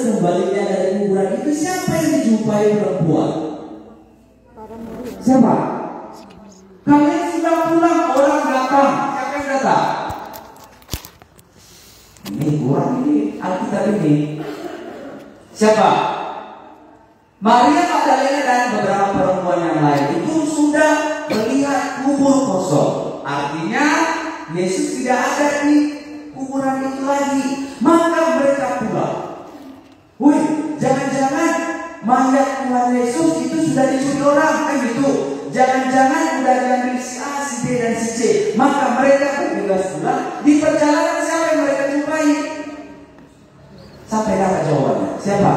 kembalinya dari kuburan itu, siapa yang dijumpai perempuan? Siapa? Kalian sudah pulang, orang datang. Siapa yang datang? Ini orang ini, Alkitab ini. Siapa? Maria Magdalena dan beberapa perempuan yang lain itu sudah melihat kubur kosong. Artinya Yesus tidak ada di kuburan itu lagi. Maka mereka pulang. Wih, jangan-jangan mayat Tuhan Yesus itu sudah dicuri orang, kan gitu. Jangan-jangan udah diambil si A, si B, dan si C. Maka mereka bergegas pulang. Di perjalanan siapa yang mereka jumpai? Sampai dapat jawabannya. Siapa?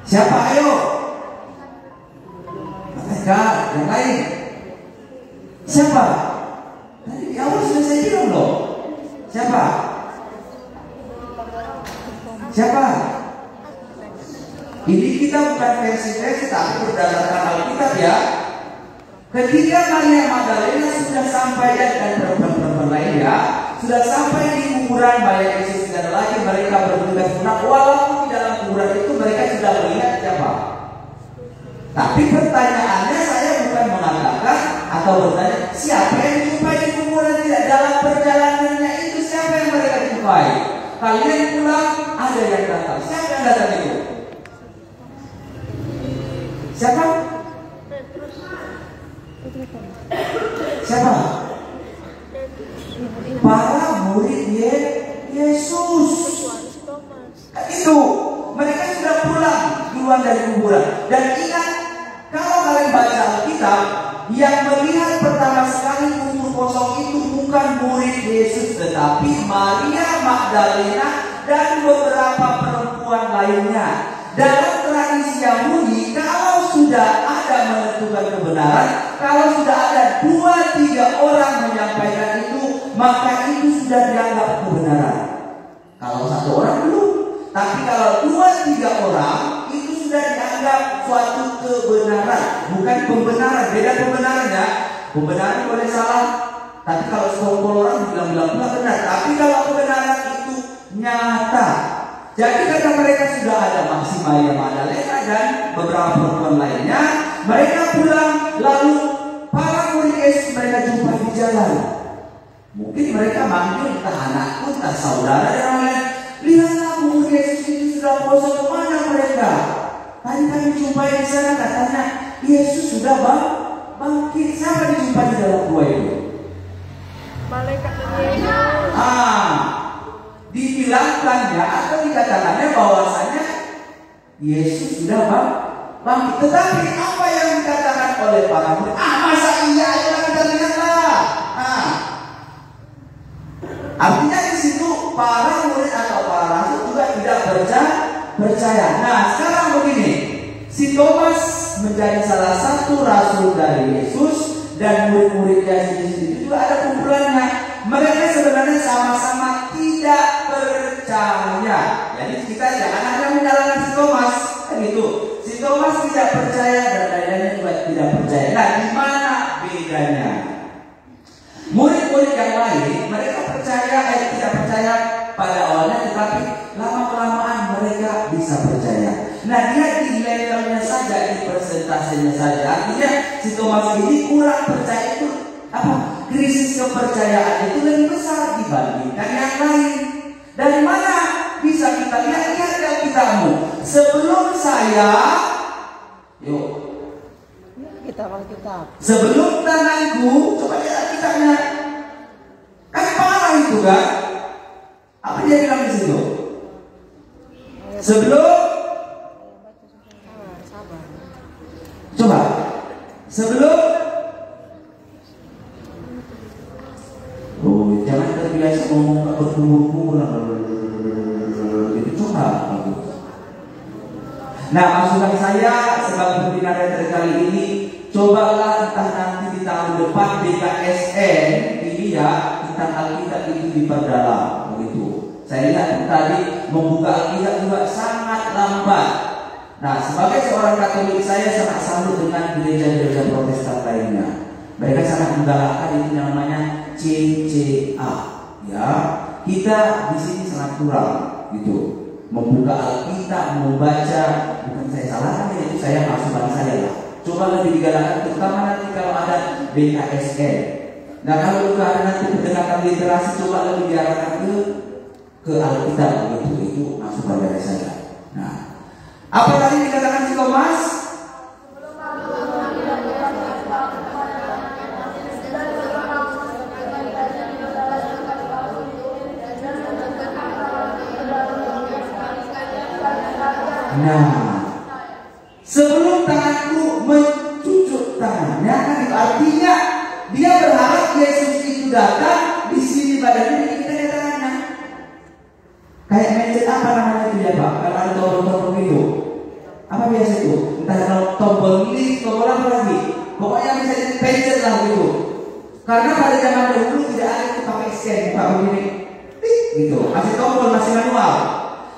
Siapa? Ayo. Mereka yang lain. Siapa? Tadi di awal sudah saya bilang loh. Siapa? Siapa? Ini kita bukan versi-versi, tapi berdasarkan Alkitab ya. Ketika Maria Magdalena sudah sampai dan perempuan-perempuan lain ya, sudah sampai di kuburan mayat Yesus tidak ada lagi, mereka bergegas pulang. Walaupun di dalam kuburan itu mereka sudah melihat siapa. Tapi pertanyaannya saya bukan mengatakan atau bertanya siapa yang dijumpai di kuburan, tidak. Dalam perjalanannya itu siapa yang mereka jumpai? Kalian pulang, ada yang datang. Siapa yang datang itu? Siapa? Siapa? Para murid Yesus. Itu mereka sudah pulang keluar dari kuburan. Dan ingat, kalau kalian baca Alkitab, yang melihat pertama sekali kubur kosong itu bukan murid Yesus, tetapi Maria Magdalena dan beberapa perempuan lainnya. Dalam tradisi Yahudi, kalau sudah ada menentukan kebenaran, kalau sudah ada 2-3 orang menyampaikan itu, maka itu sudah dianggap kebenaran. Kalau 1 orang belum, tapi kalau 2-3 orang itu sudah dianggap suatu kebenaran, bukan pembenaran. Beda pembenaran ya. Pembenaran boleh salah, tapi kalau sekelompok orang bilang-bilang benar. Tapi kalau kebenaran itu nyata. Jadi karena mereka sudah ada masih Maria Magdalena dan beberapa perempuan lainnya, mereka pulang, lalu para murid Yesus mereka jumpa di jalan. Mungkin mereka manggil entah anakku, entah saudara yang lain. Lihatlah murid Yesus itu sudah kosong, kemana mereka? Tadi kami jumpai di sana, katanya Yesus sudah bangkit. Siapa dijumpai di dalam gua itu? Malaikat Yesus. Dibilangkannya atau dikatakannya bahwasanya Yesus sudah bangkit. Tetapi apa yang dikatakan oleh para murid? Masa iya, ayo kita lihatlah. Artinya di situ para murid atau para rasul juga tidak percaya. Nah, sekarang begini, si Thomas menjadi salah satu rasul dari Yesus dan murid-murid Yesus itu juga ada kumpulannya. Mereka sebenarnya sama-sama tidak percaya. Jadi kita jangan hanya menyalahkan si Thomas, kan gitu. Si Thomas tidak percaya dan lain-lainnya juga tidak percaya. Nah, di mana bedanya? Murid-murid yang lain mereka tidak percaya pada awalnya, tetapi lama-kelamaan mereka bisa percaya. Nah, dia di levelnya saja, di persentasenya saja. Artinya si Thomas ini kurang percaya itu apa? Krisis kepercayaan itu lebih besar dibandingkan yang lain. Dari mana bisa kita lihat di Alkitabmu? Sebelum saya, yuk, sebelum tanganku, coba lihat Alkitabnya. Kan parah itu kan? Apa dia bilang di situ? Sebelum, coba, sebelum. Jangan terbiasa ngomong berkumur-kumur gitu, coba. Nah, masukan saya sebagai pimpinan retret kali ini, cobalah entah nanti di tahun depan BKSN ini ya, tentang Alkitab itu diperdalam begitu. Saya lihat tadi membuka Alkitab juga sangat lambat. Nah, sebagai seorang Katolik saya sangat salut dengan gereja-gereja Protestan lainnya. Mereka sangat menggalakkan itu namanya CCA, ya. Kita di sini sangat kurang, gitu. membuka Alkitab, membaca. Bukan saya salahkan, itu saya masukan saya lah. Coba lebih digalakkan, terutama nanti kalau ada BKSN. Nah kalau juga ada nanti pendekatan literasi, coba lebih diarahkan ke Alkitab begitu. Itu masukan dari saya. Nah, apa tadi dikatakan si Thomas? Nah, sebelum tanganku mencucuk tangannya, kan itu artinya dia berharap Yesus itu datang di sini badannya, di kita ada tangannya. Kayak mencet apa namanya itu ya Pak? Kalau ada tombol-tombol itu, apa biasa itu? Entah kalau tombol ini, tombol apa lagi? Pokoknya bisa dipencet lah gitu. Karena pada zaman dahulu tidak ada itu pakai scan, buka begini, gitu. Masih tombol, masih manual.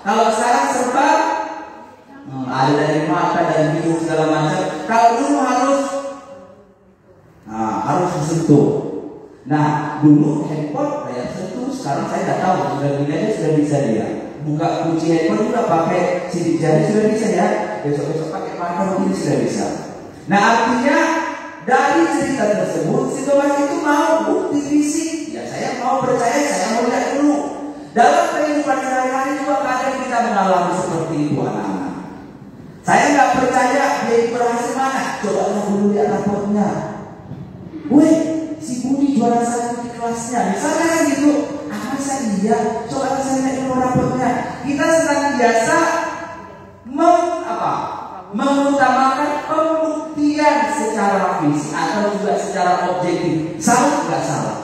Kalau sekarang serba ada dari mata dan hidung segala macam. Kalau dulu harus disentuh. Nah dulu handphone kayak sentuh, sekarang saya tidak tahu. Sudah gini aja sudah bisa dia. Buka kunci handphone juga pakai sidik jari sudah bisa ya. Besok-besok pakai marker ini sudah bisa. Nah artinya dari cerita tersebut si Thomas itu mau bukti fisik. Ya saya mau percaya, saya mau lihat dulu. Dalam kehidupan sehari-hari juga kadang kita mengalami seperti itu anak-anak. Saya nggak percaya dia itu berhasil mana. Coba dulu lihat raportnya. Weh, si Budi juara 1 di kelasnya. Misalnya kan gitu. Masa iya? Coba saya lihat dulu raportnya. Kita sedang biasa mengutamakan pembuktian secara fisik atau juga secara objektif. Salah nggak salah?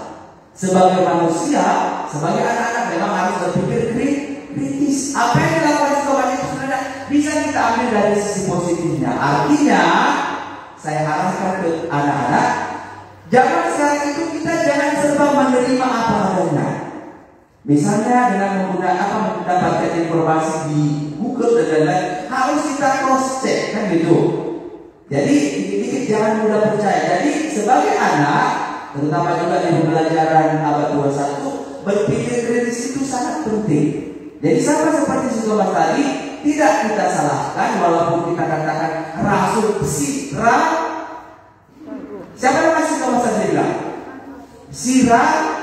Sebagai manusia, sebagai anak-anak memang harus berpikir kritis. Apa yang dilakukan Tuhan itu sebenarnya bisa kita ambil dari sisi positifnya. Artinya, saya arahkan ke anak-anak, zaman sekarang itu kita jangan serba menerima apa adanya. Misalnya dengan mendapatkan informasi di Google dan lain-lain, harus kita cross check kan gitu. Jadi dikit-dikit jangan mudah percaya. Jadi sebagai anak, terutama juga di pembelajaran abad 21, berpikir kritis itu sangat penting. Jadi sama seperti si Thomas tadi, tidak kita salahkan walaupun kita katakan rasul si siapa nama si Thomas tadi bilang? Si ragu.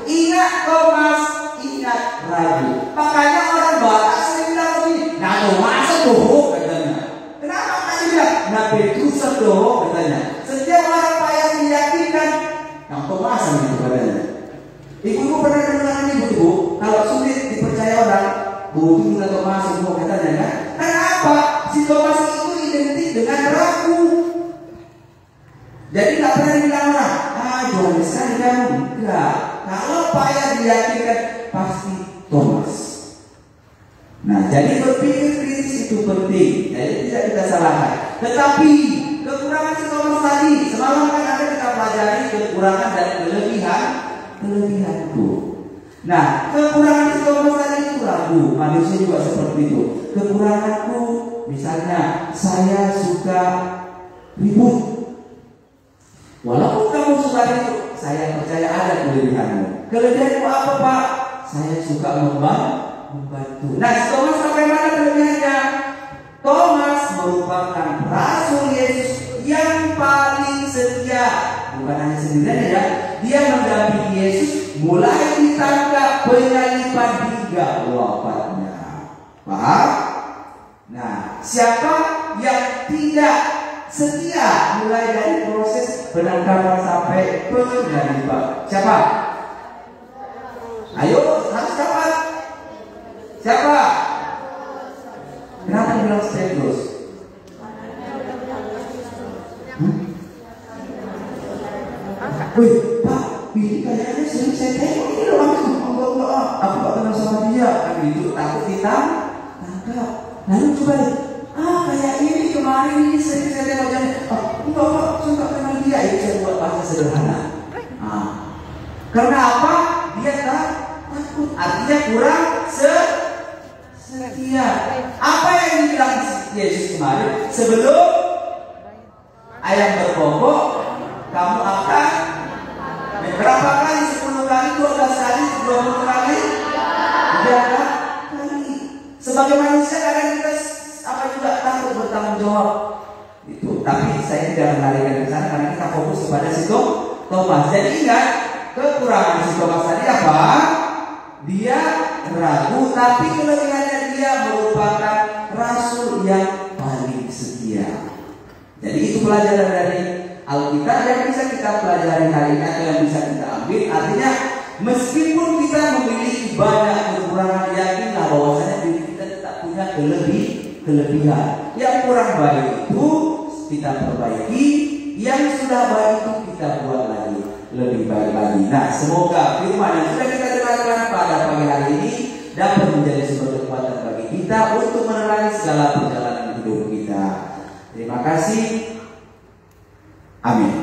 Ingat Thomas, ingat ragu. Makanya orang Batak sering bilang begini, nah Thomas doh katanya. Kenapa tadi bilang? Nah Petrus doh katanya. Setiap orang payah meyakinkan, yang Thomas itu katanya. Ibu pernah dengar ini Bu? Kalau sulit dipercaya orang, Bu itu atau masuk Bu katanya kan? Kenapa? Si Thomas itu identik dengan ragu. Jadi nggak pernah dibilang orang, Johannes sekali kamu. Enggak. Kalau payah diyakinkan pasti Thomas. Nah, jadi berpikir kritis itu penting. Jadi tidak kita salahkan. Tetapi kekurangan si Thomas tadi, semalam kan ada kita pelajari kekurangan dan kelebihanku. Nah, kekurangan si Thomas tadi itu ragu. Manusia juga seperti itu. Kekuranganku, misalnya saya suka ribut. Walaupun kamu suka ribut, saya percaya ada kelebihanmu. Kelebihanmu apa Pak? Saya suka membantu. Nah, si Thomas sampai mana kelebihannya? Thomas merupakan rasul Yesus yang paling setia. Bukan hanya sendirian ya, dia mendampingi Yesus mulai ditangkap penyaliban hingga wafatnya. Paham? Nah, siapa yang tidak setia mulai dari proses penangkapan sampai penyaliban? Siapa? Ayo, harus cepat. Siapa? Kenapa bilang Petrus? Wih, Pak, ini kayaknya sering saya tengok ini loh. Aku gak kenal sama dia. Kan gitu, takut ditangkap. Lalu coba deh, kayak ini kemarin ini sering saya tengok jalan. Enggak Pak, saya gak kenal dia. Itu saya buat bahasa sederhana. Karena apa? Dia takut. Artinya kurang setia. Apa yang dibilang Yesus kemarin? Sebelum ayam berkokok, kamu akan berapa kali? 10 kali, 12 kali, 20 kali? 3 kali? Sebagai manusia kadang kita juga takut bertanggung jawab. Itu, tapi saya tidak menarikkan ke sana karena kita fokus kepada si Thomas. Jadi ingat, kekurangan si Thomas tadi apa? Dia ragu, tapi kelebihannya dia merupakan rasul yang paling setia. Jadi itu pelajaran dari Alkitab yang bisa kita pelajari hari ini atau yang bisa kita ambil. Artinya meskipun kita memiliki banyak kekurangan, yakinlah bahwasanya diri kita tetap punya kelebihan. Yang kurang baik itu kita perbaiki, yang sudah baik itu kita buat lagi lebih baik lagi. Nah, semoga firman yang sudah kita dengarkan pada pagi hari ini dapat menjadi sumber kekuatan bagi kita untuk menerangi segala perjalanan hidup kita. Terima kasih. Amin.